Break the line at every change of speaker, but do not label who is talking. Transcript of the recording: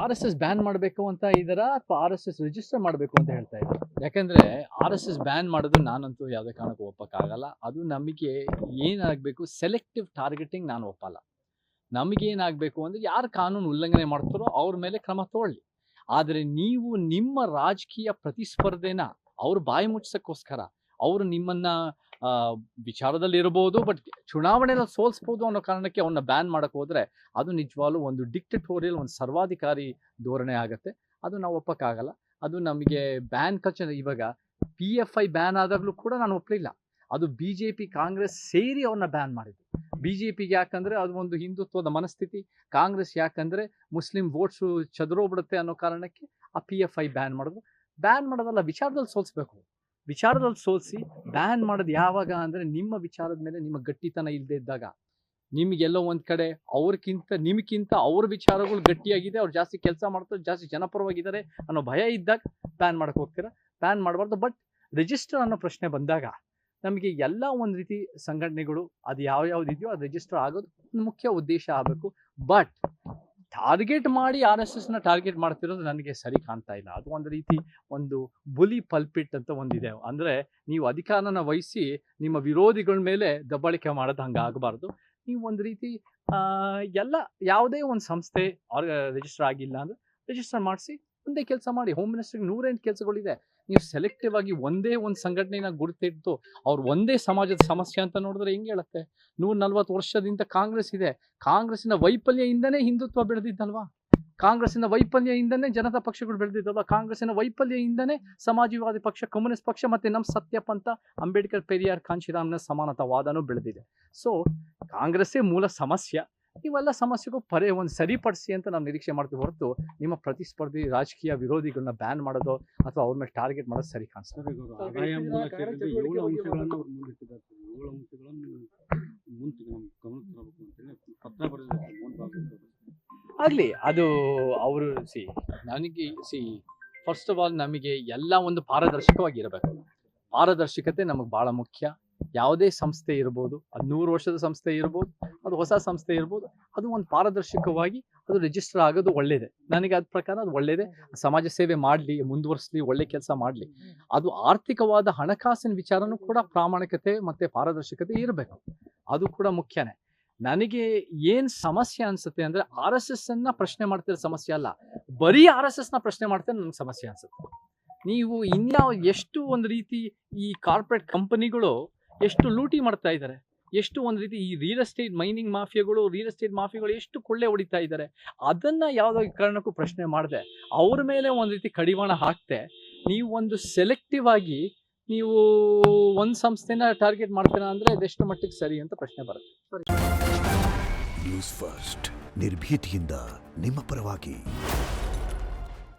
RSS ban ಮಾಡಬೇಕು ಅಂತ ಇದ್ದಾರಾ ಅಥವಾ RSS ರಿಜಿಸ್ಟರ್ ಮಾಡಬೇಕು ಅಂತ ಹೇಳ್ತಾ ಇದ್ದಾರೆ? ಯಾಕಂದ್ರೆ RSS ಬ್ಯಾನ್ ಮಾಡೋದು ನಾನಂತೂ ಯಾವುದೇ ಕಾರಣಕ್ಕೂ ಒಪ್ಪಕ್ಕಾಗಲ್ಲ. ಅದು ನಮಗೆ ಏನಾಗಬೇಕು, ಸೆಲೆಕ್ಟಿವ್ ಟಾರ್ಗೆಟಿಂಗ್ ನಾನು ಒಪ್ಪಲ್ಲ. ನಮಗೇನಾಗಬೇಕು ಅಂದರೆ ಯಾರು ಕಾನೂನು ಉಲ್ಲಂಘನೆ ಮಾಡ್ತಾರೋ ಅವ್ರ ಮೇಲೆ ಕ್ರಮ ತಗೊಳ್ಳಿ. ಆದರೆ ನೀವು ನಿಮ್ಮ ರಾಜಕೀಯ ಪ್ರತಿಸ್ಪರ್ಧೆನ ಅವ್ರು ಬಾಯಿ ಮುಚ್ಚೋಕ್ಕೋಸ್ಕರ ಅವರು ನಿಮ್ಮನ್ನ ವಿಚಾರದಲ್ಲಿ ಇರ್ಬೋದು, ಬಟ್ ಚುನಾವಣೆಯಲ್ಲಿ ಸೋಲಿಸ್ಬೋದು ಅನ್ನೋ ಕಾರಣಕ್ಕೆ ಅವನ್ನ ಬ್ಯಾನ್ ಮಾಡಕ್ಕೆ ಹೋದ್ರೆ ಅದು ನಿಜವಾಗ್ಲೂ ಒಂದು ಡಿಕ್ಟಟೋರಿಯಲ್, ಒಂದು ಸರ್ವಾಧಿಕಾರಿ ಧೋರಣೆ ಆಗುತ್ತೆ. ಅದು ನಾವು ಒಪ್ಪಕ್ಕಾಗಲ್ಲ. ಅದು ನಮಗೆ ಬ್ಯಾನ್ ಕಲ್ಚರ್. ಇವಾಗ PFI ಬ್ಯಾನ್ ಆದಾಗಲೂ ಕೂಡ ನಾನು ಒಪ್ಪಲಿಲ್ಲ. ಅದು BJP ಕಾಂಗ್ರೆಸ್ ಸೇರಿ ಅವ್ರನ್ನ ಬ್ಯಾನ್ ಮಾಡಿದ್ರು. BJPಗೆ ಯಾಕಂದ್ರೆ ಅದು ಒಂದು ಹಿಂದುತ್ವದ ಮನಸ್ಥಿತಿ, ಕಾಂಗ್ರೆಸ್ ಯಾಕಂದ್ರೆ ಮುಸ್ಲಿಂ ವೋಟ್ಸು ಚದುರೋಗ್ಬಿಡುತ್ತೆ ಅನ್ನೋ ಕಾರಣಕ್ಕೆ ಆ PFI ಬ್ಯಾನ್ ಮಾಡಿದ್ರು. ಬ್ಯಾನ್ ಮಾಡೋದಲ್ಲ, ವಿಚಾರದಲ್ಲಿ ಸೋಲಿಸ್ಬೇಕು. ವಿಚಾರದಲ್ಲಿ ಸೋಲಿಸಿ ಬ್ಯಾನ್ ಮಾಡೋದು ಯಾವಾಗ ಅಂದರೆ ನಿಮ್ಮ ವಿಚಾರದ ಮೇಲೆ ನಿಮ್ಮ ಗಟ್ಟಿತನ ಇಲ್ಲದೆ ಇದ್ದಾಗ, ನಿಮಗೆಲ್ಲೋ ಒಂದು ಕಡೆ ನಿಮಗಿಂತ ಅವ್ರ ವಿಚಾರಗಳು ಗಟ್ಟಿಯಾಗಿದೆ, ಅವ್ರು ಜಾಸ್ತಿ ಕೆಲಸ ಮಾಡ್ತಾರೆ, ಜಾಸ್ತಿ ಜನಪರವಾಗಿದ್ದಾರೆ ಅನ್ನೋ ಭಯ ಇದ್ದಾಗ ಬ್ಯಾನ್ ಮಾಡಕ್ಕೆ ಹೋಗ್ತೀರಾ. ಬ್ಯಾನ್ ಮಾಡಬಾರ್ದು. ಬಟ್ ರಿಜಿಸ್ಟರ್ ಅನ್ನೋ ಪ್ರಶ್ನೆ ಬಂದಾಗ ನಮಗೆ ಎಲ್ಲ ಒಂದು ರೀತಿ ಸಂಘಟನೆಗಳು ಅದು ಯಾವ್ಯಾವ್ದಿದೆಯೋ ಅದು ರಿಜಿಸ್ಟರ್ ಆಗೋದು ಮುಖ್ಯ ಉದ್ದೇಶ ಆಗಬೇಕು. ಬಟ್ ಟಾರ್ಗೆಟ್ ಮಾಡಿ RSSನ ಟಾರ್ಗೆಟ್ ಮಾಡ್ತಿರೋದು ನನಗೆ ಸರಿ ಕಾಣ್ತಾ ಇಲ್ಲ. ಅದು ಒಂದು ರೀತಿ ಒಂದು ಬುಲಿ ಪಲ್ಪಿಟ್ ಅಂತ ಒಂದಿದೆ. ಅಂದರೆ ನೀವು ಅಧಿಕಾರನ ವಹಿಸಿ ನಿಮ್ಮ ವಿರೋಧಿಗಳ ಮೇಲೆ ದಬ್ಬಾಳಿಕೆ ಮಾಡೋದು ಹಂಗಾಗಬಾರ್ದು. ನೀವು ಒಂದು ರೀತಿ ಎಲ್ಲ ಯಾವುದೇ ಒಂದು ಸಂಸ್ಥೆ ರಿಜಿಸ್ಟರ್ ಆಗಿಲ್ಲ ಅಂದರೆ ರಿಜಿಸ್ಟರ್ ಮಾಡಿಸಿ ಒಂದೇ ಕೆಲಸ ಮಾಡಿ. ಹೋಮ್ ಮಿನಿಸ್ಟ್ರಿಗೆ 108 ಕೆಲಸಗಳಿದೆ. ನೀವು ಸೆಲೆಕ್ಟಿವ್ ಆಗಿ ಒಂದೇ ಒಂದು ಸಂಘಟನೆನ ಗುರುತಿಟ್ಟು ಅವ್ರು ಒಂದೇ ಸಮಾಜದ ಸಮಸ್ಯೆ ಅಂತ ನೋಡಿದ್ರೆ ಹೆಂಗೆ ಹೇಳುತ್ತೆ? 140 ವರ್ಷದಿಂದ ಕಾಂಗ್ರೆಸ್ ಇದೆ. ಕಾಂಗ್ರೆಸ್ಸಿನ ವೈಫಲ್ಯದಿಂದನೇ ಹಿಂದುತ್ವ ಬೆಳೆದಿದ್ದಲ್ವಾ? ಕಾಂಗ್ರೆಸ್ಸಿನ ವೈಫಲ್ಯದಿಂದನೇ ಜನತಾ ಪಕ್ಷಗಳು ಬೆಳೆದಿದ್ದಲ್ವಾ? ಕಾಂಗ್ರೆಸ್ಸಿನ ವೈಫಲ್ಯದಿಂದನೇ ಸಮಾಜವಾದಿ ಪಕ್ಷ, ಕಮ್ಯುನಿಸ್ಟ್ ಪಕ್ಷ ಮತ್ತೆ ನಮ್ಮ ಸತ್ಯಪಂಥ, ಅಂಬೇಡ್ಕರ್, ಪೆರಿಯಾರ್, ಕಾಂಶಿರಾಮ್ನ ಸಮಾನತಾವಾದನೂ ಬೆಳೆದಿದೆ. ಸೊ ಕಾಂಗ್ರೆಸ್ಸೇ ಮೂಲ ಸಮಸ್ಯೆ. ಇವೆಲ್ಲ ಸಮಸ್ಯೆಗೂ ಒಂದು ಸರಿಪಡಿಸಿ ಅಂತ ನಾವು ನಿರೀಕ್ಷೆ ಮಾಡ್ತೀವಿ ಹೊರತು ನಿಮ್ಮ ಪ್ರತಿಸ್ಪರ್ಧಿ ರಾಜಕೀಯ ವಿರೋಧಿಗಳನ್ನ ಬ್ಯಾನ್ ಮಾಡೋದು ಅಥವಾ ಅವ್ರ ಮೇಲೆ ಟಾರ್ಗೆಟ್ ಮಾಡೋದು ಸರಿ ಕಾಣಿಸ್ತದೆ. ಆಗಲಿ, ಅದು ಅವರು ನನಗೆ ಫಸ್ಟ್ ಆಫ್ ಆಲ್ ನಮಗೆ ಎಲ್ಲ ಒಂದು ಪಾರದರ್ಶಕವಾಗಿರಬೇಕು. ಪಾರದರ್ಶಕತೆ ನಮಗೆ ಭಾಳ ಮುಖ್ಯ. ಯಾವುದೇ ಸಂಸ್ಥೆ ಇರ್ಬೋದು, ಅದು 100 ವರ್ಷದ ಸಂಸ್ಥೆ ಇರ್ಬೋದು, ಅದು ಹೊಸ ಸಂಸ್ಥೆ ಇರ್ಬೋದು, ಅದು ಒಂದು ಪಾರದರ್ಶಕವಾಗಿ ಅದು ರಿಜಿಸ್ಟರ್ ಆಗೋದು ಒಳ್ಳೇದೆ. ನನಗೆ ಅದ ಪ್ರಕಾರ ಅದು ಒಳ್ಳೇದೇ. ಸಮಾಜ ಸೇವೆ ಮಾಡಲಿ, ಮುಂದುವರಿಸಲಿ, ಒಳ್ಳೆ ಕೆಲಸ ಮಾಡಲಿ. ಅದು ಆರ್ಥಿಕವಾದ ಹಣಕಾಸಿನ ವಿಚಾರನೂ ಕೂಡ ಪ್ರಾಮಾಣಿಕತೆ ಮತ್ತು ಪಾರದರ್ಶಕತೆ ಇರಬೇಕು. ಅದು ಕೂಡ ಮುಖ್ಯನೇ. ನನಗೆ ಏನು ಸಮಸ್ಯೆ ಅನಿಸುತ್ತೆ ಅಂದರೆ RSSನ ಪ್ರಶ್ನೆ ಮಾಡ್ತಿರೋ ಸಮಸ್ಯೆ ಅಲ್ಲ, ಬರೀ RSSನ ಪ್ರಶ್ನೆ ಮಾಡ್ತಿರೋ ನನಗೆ ಸಮಸ್ಯೆ ಅನಿಸುತ್ತೆ. ನೀವು ಇನ್ಯಾವ ಎಷ್ಟು ಒಂದು ರೀತಿ ಈ ಕಾರ್ಪೊರೇಟ್ ಕಂಪನಿಗಳು ಎಷ್ಟು ಲೂಟಿ ಮಾಡ್ತಾ ಇದ್ದಾರೆ, ಎಷ್ಟು ಒಂದು ರೀತಿ ಈ ರಿಯಲ್ ಎಸ್ಟೇಟ್ ಮಾಫಿಯಾಗಳು ಎಷ್ಟು ಕೊಳ್ಳೆ ಹೊಡಿತಾ ಇದ್ದಾರೆ. ಅದನ್ನು ಯಾವುದೋ ಕಾರಣಕ್ಕೂ ಪ್ರಶ್ನೆ ಮಾಡದೆ ಅವ್ರ ಮೇಲೆ ಒಂದು ರೀತಿ ಕಡಿವಾಣ ಹಾಕ್ತೆ ನೀವು ಒಂದು ಸೆಲೆಕ್ಟಿವ್ ಆಗಿ ನೀವು ಒಂದು ಸಂಸ್ಥೆನ ಟಾರ್ಗೆಟ್ ಮಾಡ್ತೀರಾ ಅಂದರೆ ಅದೆಷ್ಟು ಮಟ್ಟಿಗೆ ಸರಿ ಅಂತ ಪ್ರಶ್ನೆ ಬರುತ್ತೆ.
ನ್ಯೂಸ್ ಫಸ್ಟ್, ನಿರ್ಭೀತಿಯಿಂದ ನಿಮ್ಮ ಪರವಾಗಿ.